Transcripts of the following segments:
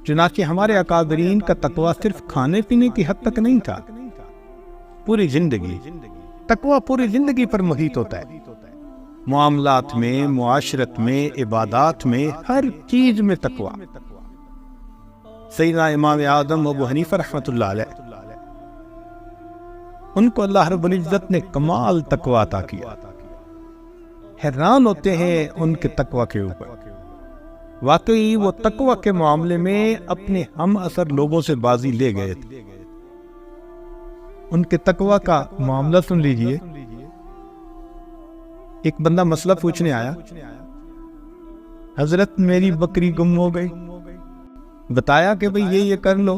چنانچہ ہمارے اکابرین کا تقویٰ صرف کھانے پینے کی حد تک نہیں تھا، پوری زندگی۔ تقویٰ پوری زندگی پر محیط ہوتا ہے، معاملات میں، معاشرت میں، عبادات میں، ہر چیز میں تقویٰ۔ سیدنا امام اعظم ابو حنیفہ رحمۃ اللہ علیہ، ان کو اللہ رب العزت نے کمال تقویٰ عطا کیا، حیران ہوتے ہیں ان کے تقویٰ کے اوپر۔ واقعی وہ تقویٰ کے معاملے میں اپنے ہم اثر لوگوں سے بازی لے گئے تھے۔ ان کے تقویٰ کا معاملہ سن لیجئے۔ ایک بندہ مسئلہ پوچھنے آیا، حضرت میری بکری گم ہو گئی، بتایا کہ بھئی یہ کر لو،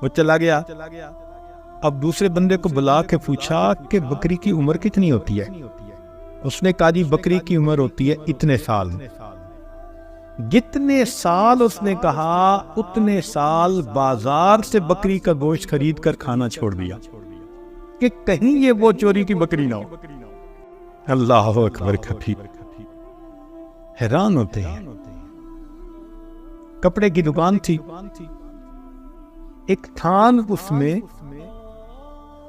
وہ چلا گیا۔ اب دوسرے بندے کو بلا کے پوچھا کہ بکری کی عمر کتنی ہوتی ہے؟ اس نے کہا جی بکری کی عمر ہوتی ہے اتنے سال۔ جتنے سال اس نے کہا اتنے سال بازار سے بکری کا گوشت خرید کر کھانا چھوڑ دیا کہ کہیں یہ وہ چوری کی بکری نہ ہو۔ اللہ اکبر کبیر، حیران ہوتے ہیں۔ کپڑے کی دکان تھی، ایک تھان اس میں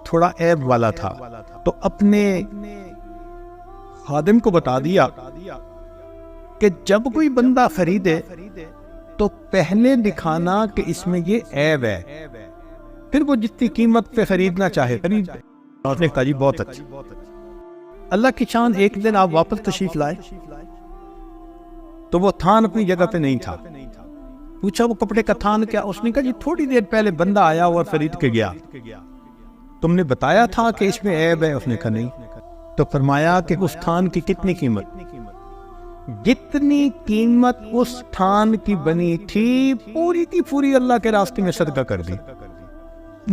تھوڑا عیب والا تھا، تو اپنے خادم کو بتا دیا کہ جب کوئی بندہ خریدے تو پہلے دکھانا کہ اس میں یہ عیب ہے، پھر وہ جتنی قیمت پہ خریدنا چاہے خرید لے۔ اس نے کہا جی بہت اچھی۔ اللہ کی شان، ایک دن آپ واپس تشریف لائے تو وہ تھان اپنی جگہ پہ نہیں تھا۔ پوچھا وہ کپڑے کا تھان کیا؟ اس نے کہا جی تھوڑی دیر پہلے بندہ آیا اور خرید کے گیا، تم نے بتایا تھا کہ اس میں عیب ہے؟ اس نے کہا نہیں۔ تو فرمایا کہ اس تھان کی کتنی قیمت؟ جتنی قیمت اس تھان کی بنی تھی پوری کی پوری اللہ کے راستے میں صدقہ کر دی،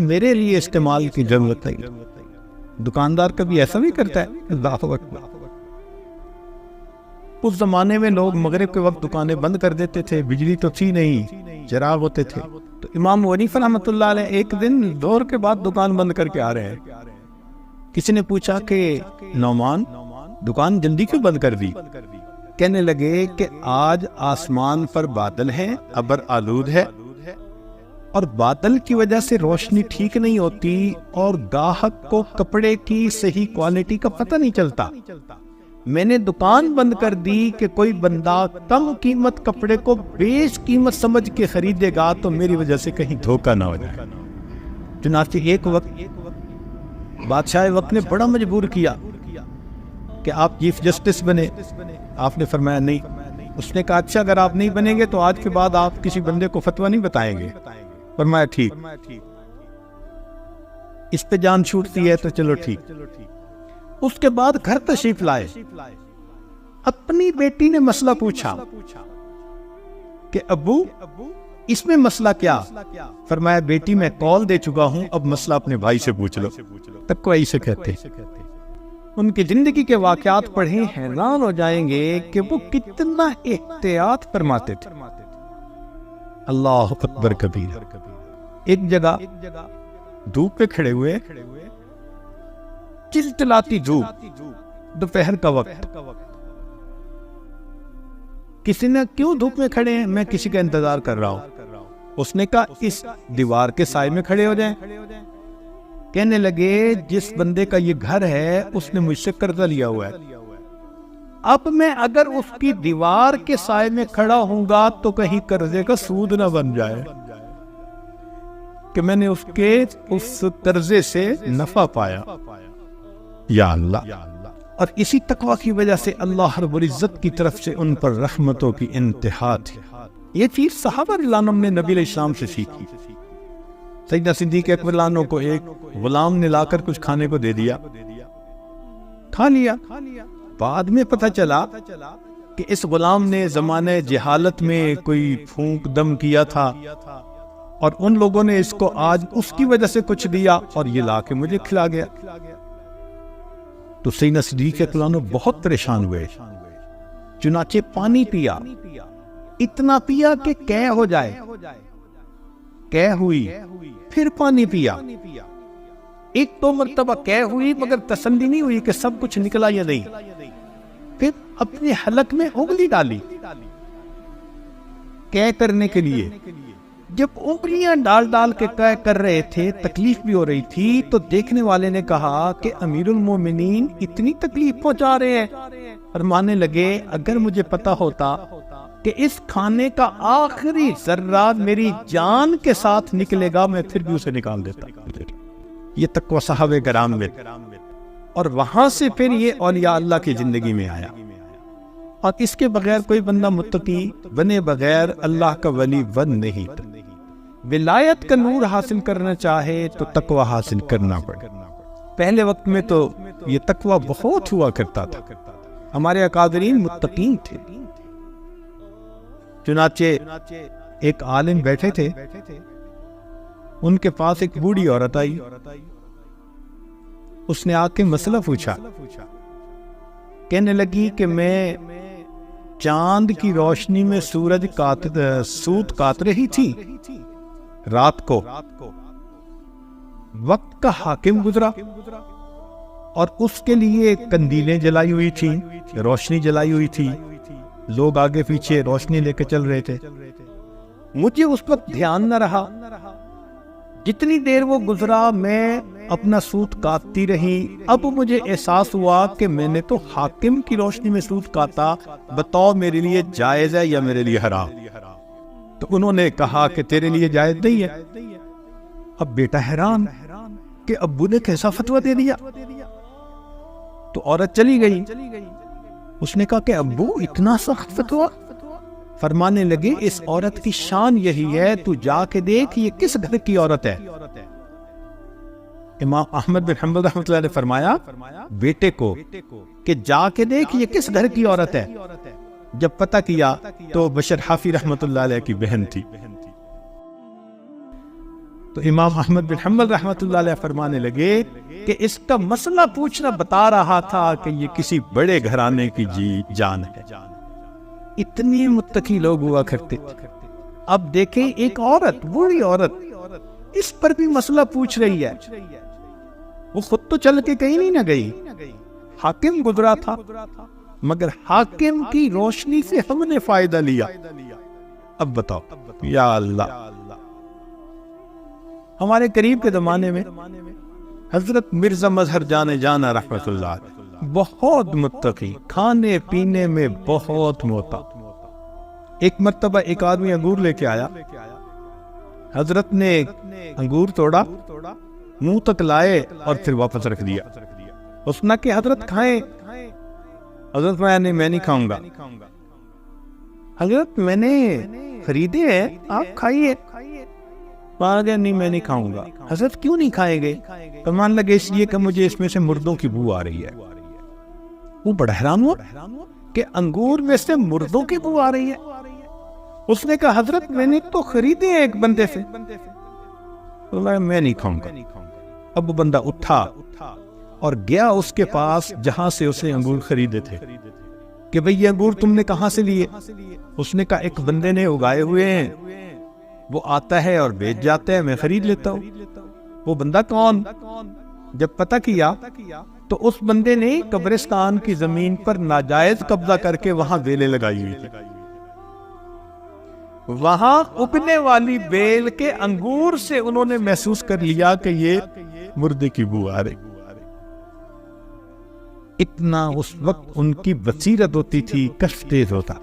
میرے لیے استعمال کی ضرورت نہیں۔ دکاندار کبھی ایسا بھی کرتا ہے؟ اللہ اکبر۔ اس زمانے میں لوگ مغرب کے وقت دکانیں بند کر دیتے تھے، بجلی تو تھی نہیں، چراغ ہوتے تھے۔ تو امام حنیفہ رحمۃ اللہ علیہ ایک دن ظہر کے بعد دکان بند کر کے آ رہے ہیں۔ کسی نے پوچھا کہ نعمان دکان جلدی کیوں بند کر دی؟ کہنے لگے کہ آج آسمان پر بادل ہیں، ابر آلود ہے، اور بادل کی وجہ سے روشنی ٹھیک نہیں ہوتی اور گاہک کو کپڑے کی صحیح کوالٹی کا پتہ نہیں چلتا۔ میں نے دکان بند کر دی کہ کوئی بندہ کم قیمت کپڑے کو بیش قیمت سمجھ کے خریدے گا تو میری وجہ سے کہیں دھوکہ نہ ہو جائے۔ چنانچہ ایک وقت بادشاہ وقت نے بڑا مجبور کیا کہ آپ چیف جسٹس بنے۔ آپ نے فرمایا نہیں۔ اس نے کہا اچھا اگر آپ نہیں بنیں گے تو آج کے بعد آپ کسی بندے کو فتویٰ نہیں بتائیں گے۔ فرمایا ٹھیک، اس پہ جان چھوٹتی ہے تو چلو ٹھیک۔ اس کے بعد گھر تشریف لائے، اپنی بیٹی نے مسئلہ پوچھا کہ ابو اس میں مسئلہ کیا؟ فرمایا بیٹی میں قول دے چکا ہوں، اب مسئلہ اپنے بھائی سے پوچھ لو۔ تقویٰ اسے کہتے ہیں۔ ان کی زندگی کے واقعات پڑھیں، حیران ہو جائیں گے کہ وہ کتنا احتیاط فرماتے تھے۔ اللہ اکبر کبیر۔ ایک جگہ دھوپ پہ کھڑے ہوئے، چلچلاتی دھوپ، دوپہر کا وقت۔ کسی نے کیوں دھوپ میں کھڑے ہیں؟ میں کسی کا انتظار کر رہا ہوں۔ اس نے کہا اس دیوار کے سائے میں کھڑے ہو جائیں۔ کہنے لگے جس بندے کا یہ گھر ہے اس نے مجھ سے قرضہ لیا ہوا ہے، اب میں اگر اس کی دیوار کے سائے میں کھڑا ہوں گا تو کہیں قرضے کا سود نہ بن جائے کہ میں نے اس قرضے سے نفع پایا۔ یا اللہ۔ اور اسی تقویٰ کی وجہ سے اللہ رب العزت کی طرف سے ان پر رحمتوں کی انتہا تھی۔ یہ چیز صحابہ رضی اللہ عنہم نے نبی علیہ السلام سے سیکھی۔ سیدنا صدیق اکبر رضی اللہ عنہ کو ایک غلام نے لا کر کچھ کھانے کو دے دیا، کھا لیا۔ بعد میں پتہ چلا کہ اس غلام نے زمانہ جہالت میں کوئی پھونک دم کیا تھا اور ان لوگوں نے اس کو آج اس کی وجہ سے کچھ دیا اور یہ لا کے مجھے کھلا گیا۔ تو سیدنا صدیق اکبر رضی اللہ عنہ بہت پریشان ہوئے، چنانچہ پانی پیا، اتنا پیا کہ قے ہو جائے، قے ہوئی، پھر پانی پیا، ایک دو مرتبہ قے ہوئی مگر تسلی نہیں ہوئی کہ سب کچھ نکلا یا نہیں۔ پھر اپنے حلق میں انگلی ڈالی قے کرنے کے لیے جب انگلیاں ڈال ڈال کے قے کر رہے تھے، تکلیف بھی ہو رہی تھی، تو دیکھنے والے نے کہا کہ امیر المومنین اتنی تکلیف پہنچا رہے ہیں، فرمانے لگے اگر مجھے پتا ہوتا کہ اس کھانے کا آخری ذرہ میری جان کے ساتھ نکلے گا میں پھر بھی اسے نکال دیتا۔ یہ تقوی صحابہ کرام میں، اور وہاں سے پھر یہ اولیاء اللہ کی زندگی میں آیا۔ اور اس کے بغیر کوئی بندہ متقی بنے بغیر اللہ کا ولی بن نہیں۔ ولایت کا نور حاصل کرنا چاہے تو تقوی حاصل کرنا پڑے۔ پہلے وقت میں تو یہ تقوی بہت ہوا کرتا تھا، ہمارے اکابرین متقین تھے۔ چنانچہ ایک عالم بیٹھے تھے، ان کے پاس ایک بوڑھی عورت آئی، اس نے آ کے مسئلہ پوچھا، کہنے لگی کہ میں چاند کی روشنی میں سوت کاٹ رہی تھی، رات کو وقت کا حاکم گزرا اور اس کے لیے کندیلیں جلائی ہوئی تھی، روشنی جلائی ہوئی تھی، لوگ آگے پیچھے روشنی لے کے چل رہے تھے، مجھے اس وقت دھیان نہ رہا، جتنی دیر وہ گزرا میں اپنا سوت کاٹتی رہی، اب مجھے احساس ہوا کہ میں نے تو حاکم کی روشنی میں سوت کاٹا، بتاؤ میرے لیے جائز ہے یا میرے لیے حرام؟ تو انہوں نے کہا کہ تیرے لیے جائز نہیں ہے۔ اب بیٹا حیران کہ ابو نے کیسا فتویٰ دے دیا، تو عورت چلی گئی۔ اس نے کہا کہ ابو اتنا سخت فتویٰ؟ فرمانے لگے اس عورت کی شان یہی ہے، تو جا کے دیکھ یہ کس گھر کی عورت ہے۔ امام احمد بن حنبل رحمۃ اللہ نے فرمایا بیٹے کو کہ جا کے دیکھ یہ کس گھر کی عورت ہے۔ جب پتہ کیا تو بشر حافی رحمۃ اللہ علیہ کی بہن تھی۔ تو امام احمد بن حنبل رحمۃ اللہ علیہ فرمانے لگے کہ اس کا مسئلہ پوچھنا بتا رہا تھا کہ یہ کسی بڑے گھرانے کی جان ہے۔ اتنی متقی لوگ ہوا کرتے۔ اب دیکھیں ایک عورت، بوڑھی عورت، اس پر بھی مسئلہ پوچھ رہی ہے، وہ خود تو چل کے کہیں نہیں نہ گئی، حاکم گزرا تھا، مگر حاکم کی روشنی سے ہم نے فائدہ لیا۔ اب بتاؤ یا اللہ۔ ہمارے قریب کے زمانے میں حضرت مرزا مظہر جانا رحمت اللہ بہت متقی، کھانے پینے میں بہت محتاط۔ ایک مرتبہ ایک آدمی انگور لے کے آیا، حضرت نے انگور توڑا، منہ تک لائے اور پھر واپس رکھ دیا۔ اس نے کہ حضرت کھائیں، حضرت میں نہیں کھاؤں گا۔ حضرت میں نے خریدے ہیں، آپ کھائیے۔ نہیں میں نہیں کھاؤں گا۔ حضرت کیوں نہیں کھائیں گے؟ فرمان لگے اس لیے کہ مجھے اس میں سے مردوں کی بو آ رہی ہے۔ وہ بڑا حیران ہوا کہ انگور میں سے مردوں کی بو آ رہی ہے۔ اس نے کہا حضرت میں نے تو خریدے ہیں ایک بندے سے، میں نہیں کھاؤں گا۔ اب وہ بندہ اٹھا اور گیا اس کے پاس جہاں سے اسے انگور خریدے تھے کہ بھئی یہ انگور تم نے کہاں سے لیے؟ اس نے کہا ایک بندے نے اگائے ہوئے ہیں، وہ آتا ہے اور بیچ جاتا ہے، میں خرید لیتا ہوں۔ وہ بندہ کون؟ جب پتہ کیا تو اس بندے نے قبرستان کی زمین پر ناجائز قبضہ کر کے وہاں بیلیں لگائی ہوئی تھی۔ وہاں اگنے والی بیل کے انگور سے انہوں نے محسوس کر لیا کہ یہ مردے کی بو آ رہی۔ اتنا اس وقت ان کی بصیرت ہوتی تھی، کشف تیز ہوتا۔